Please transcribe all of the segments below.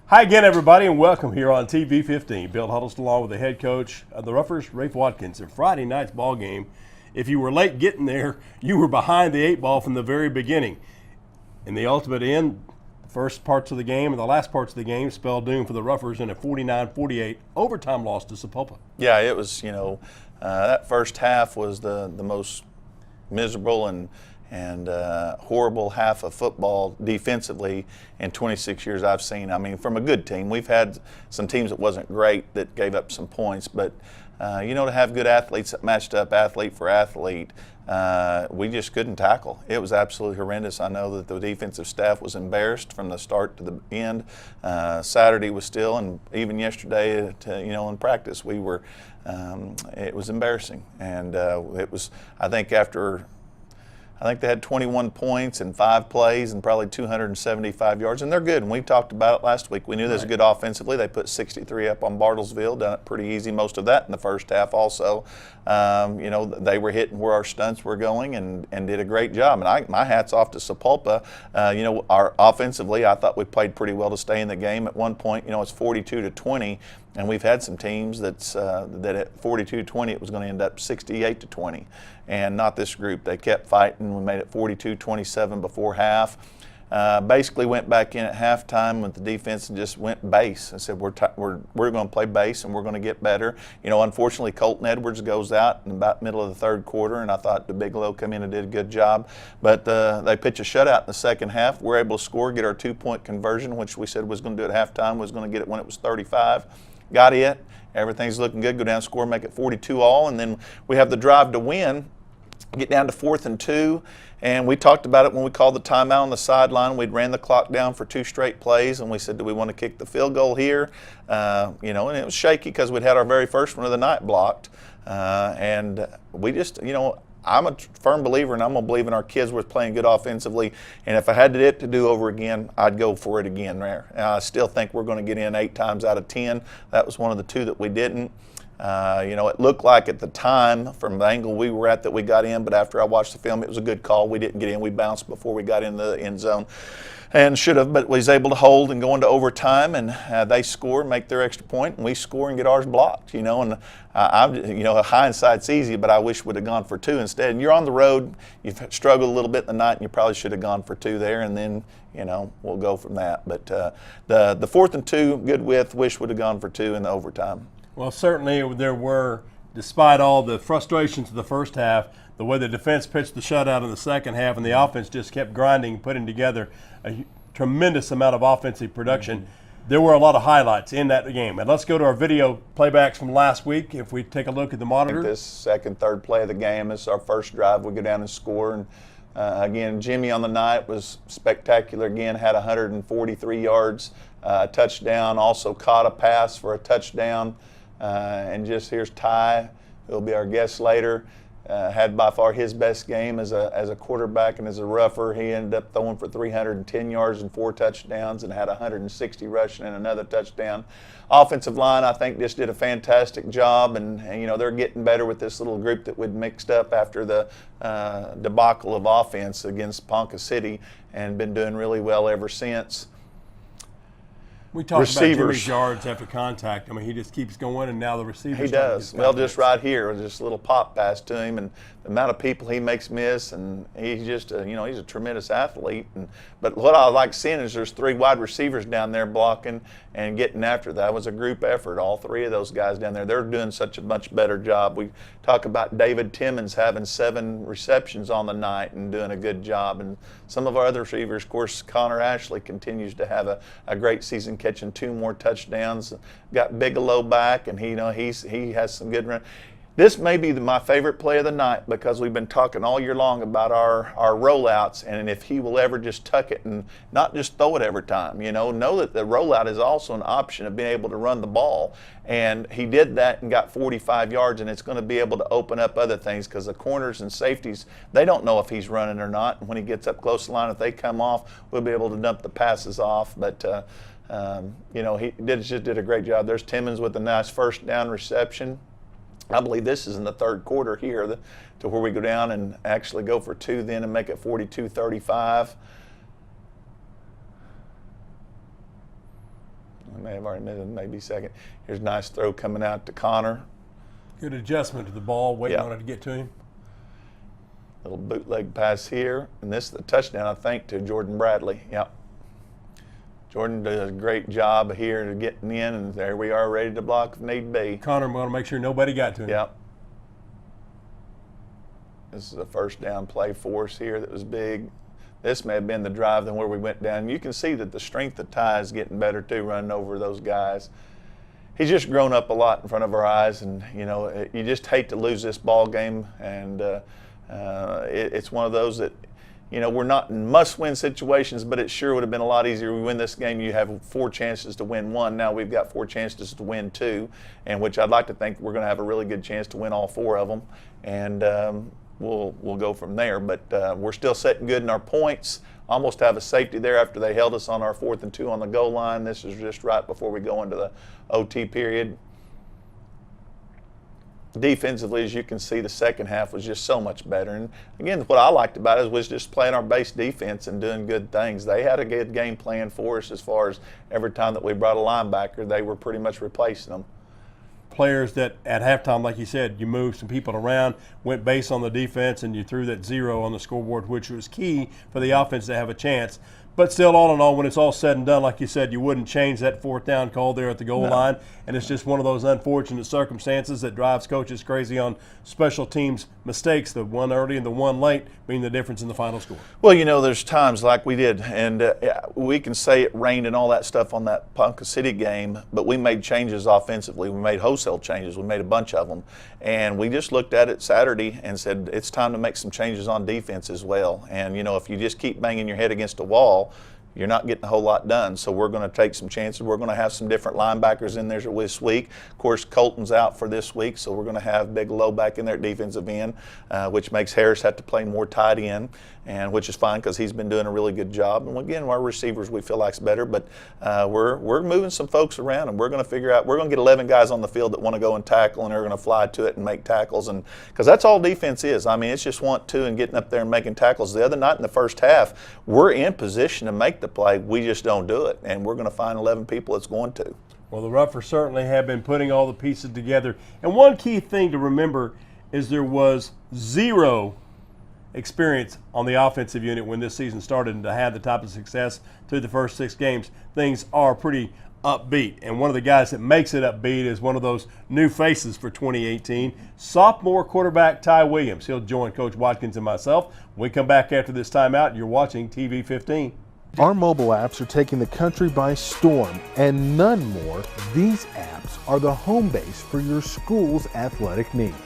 Hi again, everybody, and welcome here on TV 15. BiIl Huddleston along with the head coach of the Ruffers, Rafe Watkins. In Friday night's ball game, if you were late getting there, you were behind the eight ball from the very beginning. In the ultimate end, the first parts of the game and the last parts of the game spelled doom for the Ruffers in a 49-48 overtime loss to Sapulpa. Yeah, it was, that first half was the most miserable and horrible half of football defensively in 26 years I've seen. I mean, from a good team. We've had some teams that wasn't great that gave up some points, but to have good athletes that matched up athlete for athlete, we just couldn't tackle. It was absolutely horrendous. I know that the defensive staff was embarrassed from the start to the end. Saturday was still, and even yesterday, in practice, we were. It was embarrassing, and it was. I think they had 21 points in 5 plays and probably 275 yards, and they're good. And we talked about it last week. We knew they was good offensively. They put 63 up on Bartlesville, done it pretty easy, most of that in the first half also. They were hitting where our stunts were going and did a great job. And my hat's off to Sapulpa. Our offensively, I thought we played pretty well to stay in the game. At one point, it's 42-20. And we've had some teams that at 42-20 it was going to end up 68-20, and not this group. They kept fighting. We made it 42-27 before half. Basically went back in at halftime with the defense and just went base. I said we're going to play base and we're going to get better. Unfortunately Colton Edwards goes out in about middle of the third quarter, and I thought BiIl come in and did a good job. But they pitch a shutout in the second half. We're able to score, get our 2-point conversion, which we said was going to do at halftime. Was going to get it when it was 35. Got it. Everything's looking good. Go down, score, make it 42-all, and then we have the drive to win. Get down to 4th and 2, and we talked about it when we called the timeout on the sideline. We'd ran the clock down for 2 straight plays, and we said, do we want to kick the field goal here? And it was shaky because we'd had our very first one of the night blocked, and we just, I'm a firm believer, and I'm going to believe in our kids were playing good offensively. And if I had it to do over again, I'd go for it again there. And I still think we're going to get in 8 times out of 10. That was one of the 2 that we didn't. It looked like at the time from the angle we were at that we got in, but after I watched the film, it was a good call. We didn't get in. We bounced before we got in the end zone. And should have, but was able to hold and go into overtime, and they score, make their extra point, and we score and get ours blocked. And hindsight's easy, but I wish we'd have gone for 2 instead. And you're on the road, you've struggled a little bit in the night, and you probably should have gone for 2 there, and then we'll go from that. But the 4th and 2, good width. Wish would have gone for 2 in the overtime. Well, certainly there were, despite all the frustrations of the first half, the way the defense pitched the shutout in the second half, and the offense just kept grinding, putting together a tremendous amount of offensive production. There were a lot of highlights in that game. And let's go to our video playbacks from last week. If we take a look at the monitor. This second, third play of the game is our first drive. We go down and score. And again, Jimmy on the night was spectacular. Again, had 143 yards, a touchdown, also caught a pass for a touchdown. And just here's Ty, who'll be our guest later. Had by far his best game as a quarterback and as a rougher. He ended up throwing for 310 yards and 4 touchdowns and had 160 rushing and another touchdown. Offensive line, I think, just did a fantastic job, and they're getting better with this little group that we'd mixed up after the debacle of offense against Ponca City, and been doing really well ever since. We talked about Jimmy's yards after contact. I mean, he just keeps going, and now the receivers. He does. Well, just right here, just a little pop pass to him, and the amount of people he makes miss, and he's just, he's a tremendous athlete. But what I like seeing is there's 3 wide receivers down there blocking and getting after. That was a group effort. All 3 of those guys down there, they're doing such a much better job. We talk about David Timmons having 7 receptions on the night and doing a good job, and some of our other receivers, of course, Connor Ashley continues to have a great season, catching 2 more touchdowns. Got BiIl back, and he has some good run. This may be my favorite play of the night because we've been talking all year long about our rollouts, and if he will ever just tuck it and not just throw it every time. Know that the rollout is also an option of being able to run the ball. And he did that and got 45 yards, and it's going to be able to open up other things because the corners and safeties, they don't know if he's running or not. And when he gets up close to the line, if they come off, we'll be able to dump the passes off. But he just did a great job. There's Timmons with a nice first down reception. I believe this is in the third quarter here to where we go down and actually go for 2 then and make it 42-35. may have already missed it, maybe second. Here's a nice throw coming out to Connor. Good adjustment to the ball, waiting Yep. on it to get to him. Little bootleg pass here, and this is the touchdown, I think, to Jordan Bradley. Yep. Jordan does a great job here of getting in, and there we are, ready to block if need be. Connor, I'm going to make sure nobody got to him. Yep. This is a first down play for us here that was big. This may have been the drive than where we went down. You can see that the strength of Ty is getting better too, running over those guys. He's just grown up a lot in front of our eyes, and you just hate to lose this ball game. And it's one of those that, we're not in must-win situations, but it sure would have been a lot easier. We win this game, you have 4 chances to win 1. Now we've got 4 chances to win 2, and which I'd like to think we're going to have a really good chance to win all 4 of them. And we'll go from there. But we're still sitting good in our points. Almost have a safety there after they held us on our 4th and 2 on the goal line. This is just right before we go into the OT period. Defensively, as you can see, the second half was just so much better. And again, what I liked about it was just playing our base defense and doing good things. They had a good game plan for us as far as every time that we brought a linebacker, they were pretty much replacing them. Players that at halftime, like you said, you moved some people around, went base on the defense, and you threw that 0 on the scoreboard, which was key for the offense to have a chance. But still, all in all, when it's all said and done, like you said, you wouldn't change that 4th down call there at the goal line. And it's just one of those unfortunate circumstances that drives coaches crazy on special teams mistakes, the one early and the one late being the difference in the final score. Well, there's times like we did, and we can say it rained and all that stuff on that Ponca City game, but we made changes offensively. We made wholesale changes. We made a bunch of them. And we just looked at it Saturday and said, it's time to make some changes on defense as well. And, if you just keep banging your head against a wall, you're not getting a whole lot done. So we're going to take some chances. We're going to have some different linebackers in there this week. Of course, Colton's out for this week, so we're going to have Big Low back in there at defensive end, which makes Harris have to play more tight end, and which is fine because he's been doing a really good job. And again, our receivers we feel like's better, but we're moving some folks around, and we're going to figure out. We're going to get 11 guys on the field that want to go and tackle, and are going to fly to it and make tackles, and because that's all defense is. I mean, it's just want to and getting up there and making tackles. The other night in the first half, we're in position to make the play. We just don't do it, and we're going to find 11 people that's going to. Well, the Ruffers certainly have been putting all the pieces together. And one key thing to remember is there was 0 experience on the offensive unit when this season started, and to have the type of success through the first 6 games, things are pretty upbeat. And one of the guys that makes it upbeat is one of those new faces for 2018, sophomore quarterback Ty Williams. He'll join Coach Watkins and myself when we come back after this timeout. You're watching TV 15. Our mobile apps are taking the country by storm, and none more. These apps are the home base for your school's athletic needs.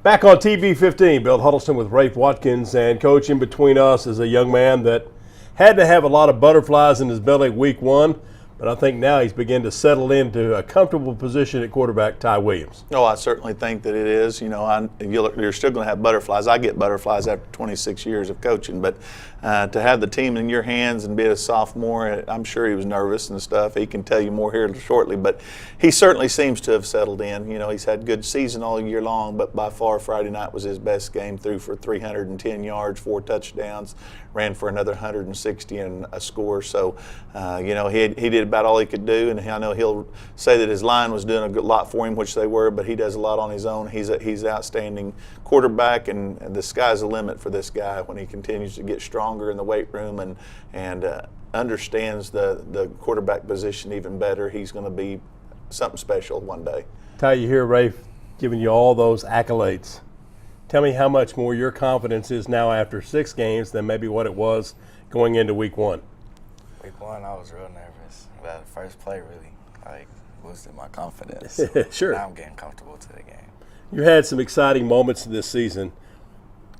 Back on TV 15, BiIl Huddleston with Rafe Watkins, and Coach, in between us is a young man that had to have a lot of butterflies in his belly week 1, but I think now he's beginning to settle into a comfortable position at quarterback, Ty Williams. Oh, I certainly think that it is. You're still going to have butterflies. I get butterflies after 26 years of coaching, but to have the team in your hands and be a sophomore, I'm sure he was nervous and stuff. He can tell you more here shortly, but he certainly seems to have settled in. He's had a good season all year long, but by far Friday night was his best game. Threw for 310 yards, 4 touchdowns, ran for another 160 and a score. So, he did about all he could do, and I know he'll say that his line was doing a good lot for him, which they were, but he does a lot on his own. He's an outstanding quarterback, and the sky's the limit for this guy when he continues to get stronger in the weight room and understands the quarterback position even better. He's going to be something special one day. Ty, you hear Rafe giving you all those accolades. Tell me how much more your confidence is now after 6 games than maybe what it was going into week 1. Week 1, I was real nervous. That first play really boosted my confidence. Sure. Now I'm getting comfortable to the game. You had some exciting moments this season.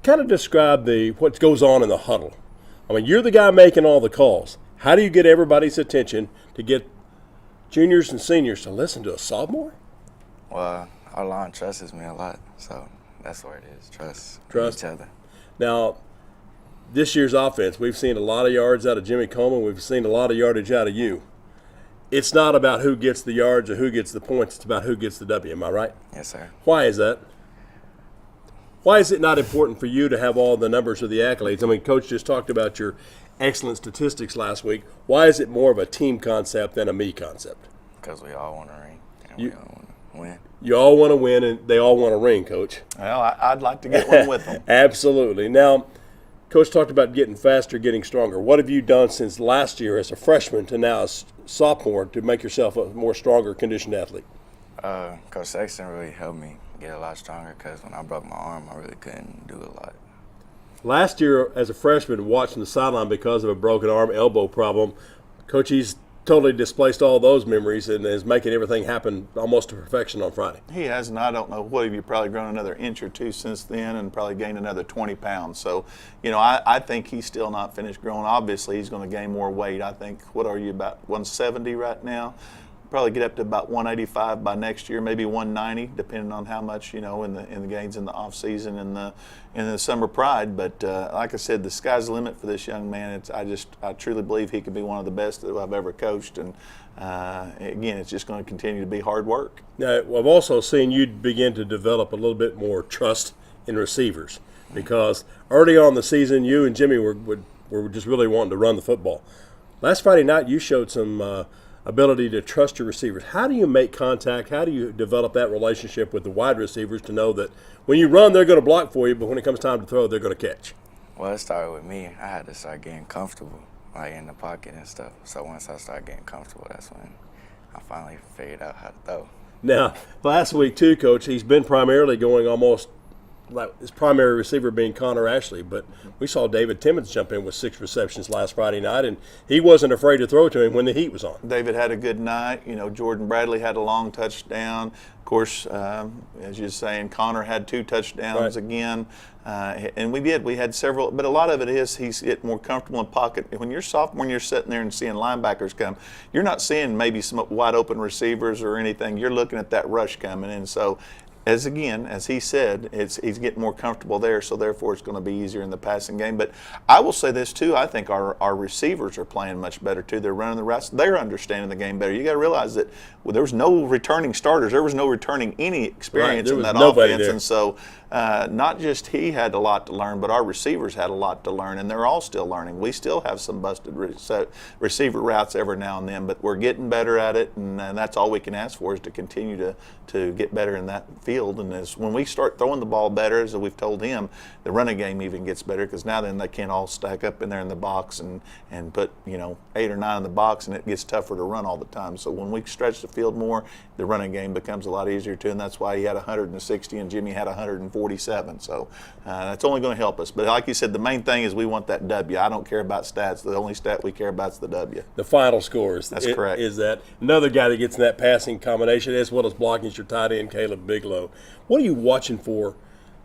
Kind of describe what goes on in the huddle. I mean, you're the guy making all the calls. How do you get everybody's attention to get juniors and seniors to listen to a sophomore? Well, our line trusts me a lot, so that's where it is. Trust each other. Now, this year's offense, we've seen a lot of yards out of Jimmy Coleman. We've seen a lot of yardage out of you. It's not about who gets the yards or who gets the points. It's about who gets the W. Am I right? Yes, sir. Why is that? Why is it not important for you to have all the numbers or the accolades? I mean, Coach just talked about your excellent statistics last week. Why is it more of a team concept than a me concept? Because we all want to ring and we all want to win. You all want to win, and they all want to ring, Coach. Well, I'd like to get one with them. Absolutely. Now, Coach talked about getting faster, getting stronger. What have you done since last year as a freshman to now as sophomore to make yourself a more stronger conditioned athlete? Coach Sexton really helped me get a lot stronger because when I broke my arm, I really couldn't do a lot. Last year, as a freshman, watching the sideline because of a broken arm, elbow problem, Coach, he's totally displaced all those memories and is making everything happen almost to perfection on Friday. He has, and I don't know what have you probably grown another inch or two since then, and probably gained another 20 pounds. So, you know, I think he's still not finished growing. Obviously, he's going to gain more weight. I think, what are you, about 170 right now? Probably get up to about 185 by next year, maybe 190, depending on how much, you know, in the gains in the off season and the summer pride. But like I said, the sky's the limit for this young man. I truly believe he could be one of the best that I've ever coached. And again, it's just going to continue to be hard work. Now, I've also seen you begin to develop a little bit more trust in receivers because early on in the season, you and Jimmy were just really wanting to run the football. Last Friday night, you showed some ability to trust your receivers. How do you make contact? How do you develop that relationship with the wide receivers to know that when you run, they're going to block for you, but when it comes time to throw, they're going to catch? Well, it started with me. I had to start getting comfortable, like in the pocket and stuff. So once I started getting comfortable, that's when I finally figured out how to throw. Now, last week too, Coach, he's been primarily going almost like his primary receiver being Connor Ashley, but we saw David Timmons jump in with 6 receptions last Friday night, and he wasn't afraid to throw to him when the heat was on. David had a good night. You know, Jordan Bradley had a long touchdown. Of course, as you're saying, Connor had 2 touchdowns again. And we had several, but a lot of it is he's getting more comfortable in pocket. When you're sophomore and you're sitting there and seeing linebackers come, you're not seeing maybe some wide open receivers or anything. You're looking at that rush coming in. So, as he said, he's getting more comfortable there, so therefore it's going to be easier in the passing game. But I will say this too, I think our receivers are playing much better too. They're running the routes. They're understanding the game better. You got to realize that there was no returning starters. There was no returning any experience in that offense. There. And so not just he had a lot to learn, but our receivers had a lot to learn, and they're all still learning. We still have some busted receiver routes every now and then, but we're getting better at it, and that's all we can ask for is to continue to get better in that field. And when we start throwing the ball better, as we've told him, the running game even gets better because now then they can't all stack up in there in the box and put 8 or 9 in the box, and it gets tougher to run all the time. So when we stretch the field more, the running game becomes a lot easier too, and that's why he had 160 and Jimmy had 147. So that's only going to help us. But like you said, the main thing is we want that W. I don't care about stats. The only stat we care about is the W. The final scores. That's correct. Is that another guy that gets in that passing combination as well as blocking is your tight end, Caleb Bigelow. What are you watching for,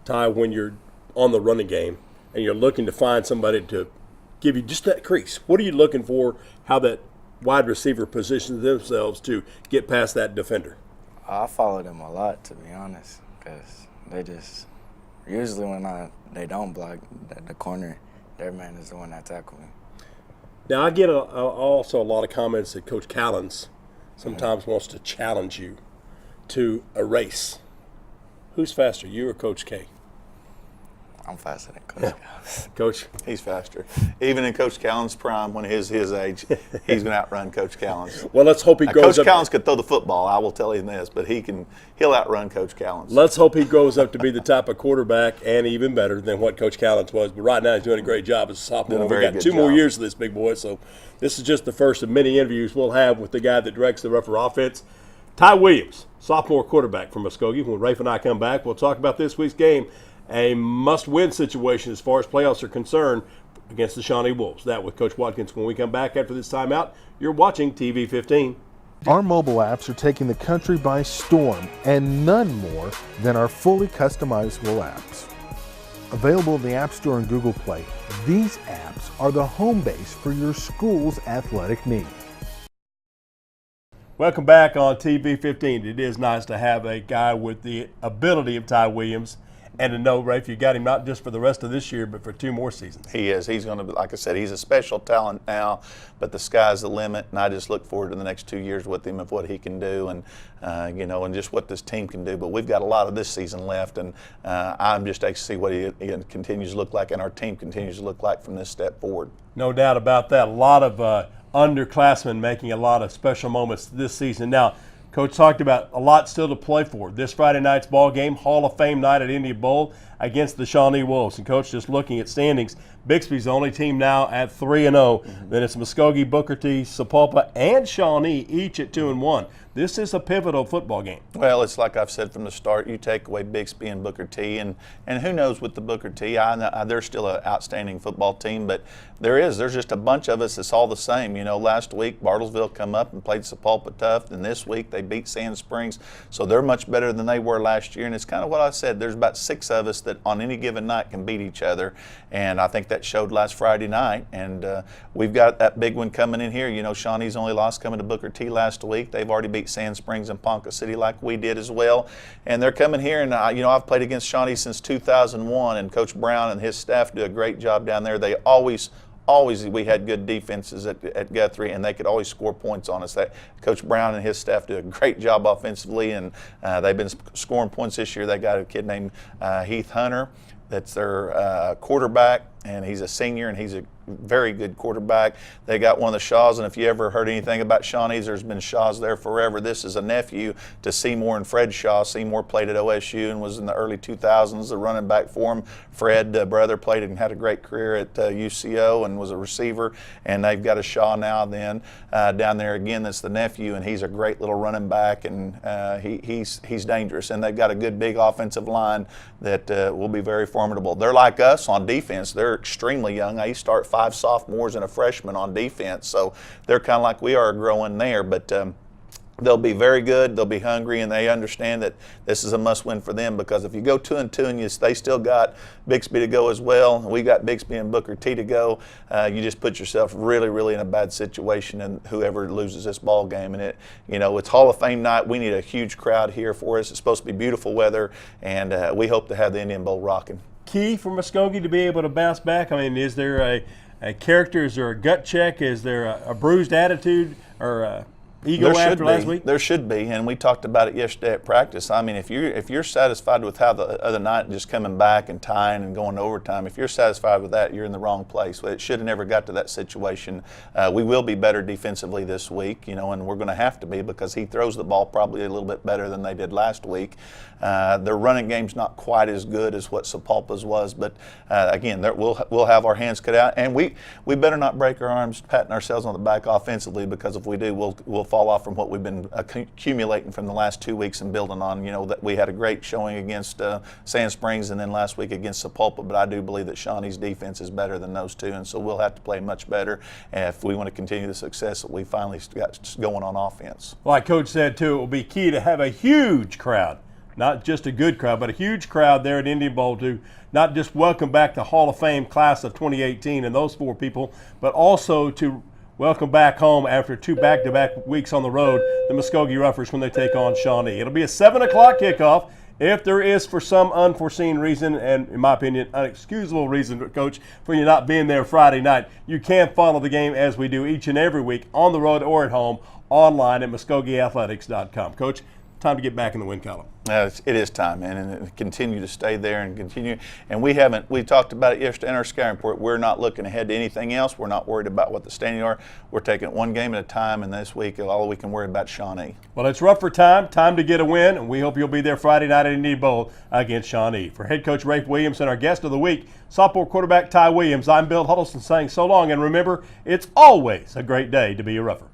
Ty, when you're on the running game and you're looking to find somebody to give you just that crease? What are you looking for, how that wide receiver positions themselves to get past that defender? I follow them a lot, to be honest, because they just usually when they don't block the corner, their man is the one that tackles me. Now, I get also a lot of comments that Coach Callens sometimes wants to challenge you to a race. Who's faster, you or Coach K? I'm faster than Coach. Coach? He's faster. Even in Coach Callen's prime, when his age, he's going to outrun Coach Callen's. Well, let's hope he goes Coach Callens could throw the football, I will tell him this, but he'll outrun Coach Callens. Let's hope he grows up to be the type of quarterback and even better than what Coach Callens was. But right now he's doing a great job as a sophomore. We've got 2 more years of this, big boy. So this is just the first of many interviews we'll have with the guy that directs the Rougher offense, Ty Williams, sophomore quarterback from Muskogee. When Rafe and I come back, we'll talk about this week's game. A must-win situation as far as playoffs are concerned against the Shawnee Wolves. That with Coach Watkins when we come back after this timeout. You're watching TV 15. Our mobile apps are taking the country by storm, and none more than our fully customizable apps. Available in the App Store and Google Play, these apps are the home base for your school's athletic needs. Welcome back on TV 15. It is nice to have a guy with the ability of Ty Williams And to know, Rafe, you got him not just for the rest of this year, but for 2 more seasons. He is. He's going to be, like I said, he's a special talent now, but the sky's the limit, and I just look forward to the next 2 years with him of what he can do and, and just what this team can do. But we've got a lot of this season left, and I'm just anxious to see what he continues to look like and our team continues to look like from this step forward. No doubt about that. A lot of underclassmen making a lot of special moments this season. Now, Coach talked about a lot still to play for. This Friday night's ball game, Hall of Fame night at Indian Bowl against the Shawnee Wolves. And Coach, just looking at standings, Bixby's the only team now at 3-0. Then it's Muskogee, Booker T, Sapulpa, and Shawnee, each at 2-1. This is a pivotal football game. Well, it's like I've said from the start. You take away Bixby and Booker T, and who knows with the Booker T. They're still an outstanding football team, but there's just a bunch of us that's all the same. Last week Bartlesville come up and played Sapulpa tough, and this week they beat Sand Springs, so they're much better than they were last year. And it's kind of what I said. There's about 6 of us that on any given night can beat each other, and I think that showed last Friday night. And we've got that big one coming in here. Shawnee's only lost coming to Booker T last week. They've already beat Sand Springs and Ponca City like we did as well, and they're coming here. And I've played against Shawnee since 2001, and Coach Brown and his staff do a great job down there. They always we had good defenses at Guthrie, and they could always score points on us. Coach Brown and his staff do a great job offensively, and they've been scoring points this year. They got a kid named Heath Hunter that's their quarterback, and he's a senior, and he's a very good quarterback. They got one of the Shaws, and if you ever heard anything about Shawnee's, there's been Shaws there forever. This is a nephew to Seymour and Fred Shaw. Seymour played at OSU and was in the early 2000s, the running back for him. Fred, brother, played and had a great career at UCO and was a receiver, and they've got a Shaw now then down there again that's the nephew, and he's a great little running back, and he's dangerous. And they've got a good big offensive line that will be very formidable. They're like us on defense. They're extremely young. They start 5 sophomores and a freshman on defense, so they're kind of like we are growing there, but they'll be very good. They'll be hungry, and they understand that this is a must-win for them, because if you go 2-2 and they still got Bixby to go as well, and we got Bixby and Booker T to go, you just put yourself really, really in a bad situation, and whoever loses this ball game. And it's Hall of Fame night. We need a huge crowd here for us. It's supposed to be beautiful weather, and we hope to have the Indian Bowl rocking. Key for Muskogee to be able to bounce back? I mean, is there a character? Is there a gut check? Is there a bruised attitude or ego after last week? There should be, and we talked about it yesterday at practice. I mean, if you're satisfied with how the other night just coming back and tying and going to overtime, if you're satisfied with that, you're in the wrong place. It should have never got to that situation. We will be better defensively this week, and we're going to have to be, because he throws the ball probably a little bit better than they did last week. Their running game's not quite as good as what Sapulpa's was, but again, we'll have our hands cut out, and we better not break our arms patting ourselves on the back offensively, because if we do, we'll fall off from what we've been accumulating from the last 2 weeks and building on. That we had a great showing against Sand Springs and then last week against Sapulpa, but I do believe that Shawnee's defense is better than those two, and so we'll have to play much better if we want to continue the success that we finally got going on offense. Like Coach said, too, it will be key to have a huge crowd, not just a good crowd, but a huge crowd there at Indian Bowl to not just welcome back the Hall of Fame class of 2018 and those 4 people, but also to welcome back home after 2 back-to-back weeks on the road, the Muskogee Ruffers when they take on Shawnee. It'll be a 7 o'clock kickoff. If there is, for some unforeseen reason, and in my opinion, unexcusable reason, Coach, for you not being there Friday night, you can follow the game as we do each and every week on the road or at home online at MuskogeeAthletics.com. Coach, time to get back in the win column. It is time, man, and continue to stay there and continue. And we talked about it yesterday in our scouting report. We're not looking ahead to anything else. We're not worried about what the standings are. We're taking it one game at a time, and this week all we can worry about Shawnee. Well, it's Ruffer time to get a win, and we hope you'll be there Friday night at Indian Bowl against Shawnee. For head coach Rafe Williams and our guest of the week, sophomore quarterback Ty Williams, I'm BiIl Huddleston saying so long, and remember, it's always a great day to be a Ruffer.